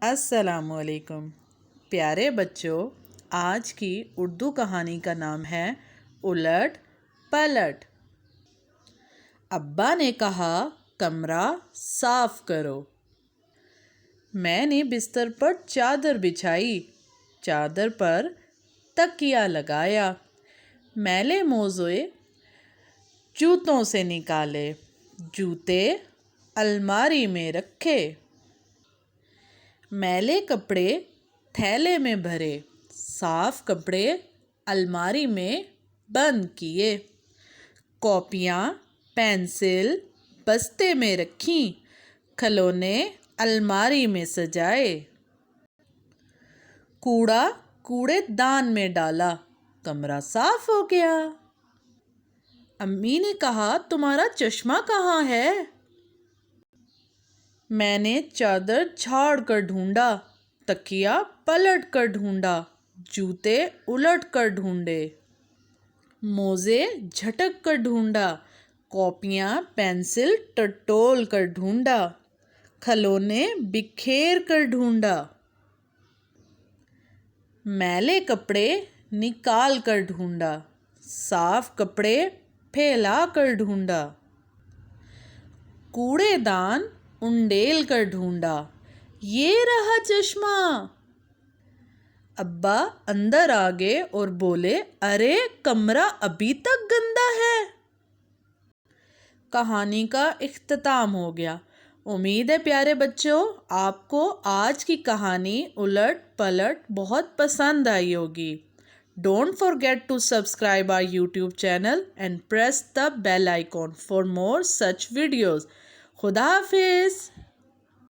السلام علیکم پیارے بچوں، آج کی اردو کہانی کا نام ہے الٹ پلٹ۔ ابا نے کہا کمرہ صاف کرو۔ میں نے بستر پر چادر بچھائی، چادر پر تکیہ لگایا، میلے موزے جوتوں سے نکالے، جوتے الماری میں رکھے، میلے کپڑے تھیلے میں بھرے، صاف کپڑے الماری میں بند کیے، کاپیاں پینسل بستے میں رکھیں، کھلونے الماری میں سجائے، کوڑا کوڑے دان میں ڈالا، کمرہ صاف ہو گیا۔ امی نے کہا تمہارا چشمہ کہاں ہے؟ میں نے چادر جھاڑ کر ڈھونڈا، تکیہ پلٹ کر ڈھونڈا، جوتے الٹ کر ڈھونڈے، موزے جھٹک کر ڈھونڈا، کاپیاں پینسل ٹٹول کر ڈھونڈا، کھلونے بکھیر کر ڈھونڈا، میلے کپڑے نکال کر ڈھونڈا، صاف کپڑے پھیلا کر ڈھونڈا، کوڑے دان انڈیل کر ڈھونڈا، یہ رہا چشمہ۔ ابا اندر آ گئے اور بولے ارے کمرہ ابھی تک گندا ہے۔ کہانی کا اختتام ہو گیا۔ امید ہے پیارے بچوں آپ کو آج کی کہانی الٹ پلٹ بہت پسند آئی ہوگی۔ Don't forget to subscribe our YouTube channel and press the bell icon for more such videos. خدا حافظ۔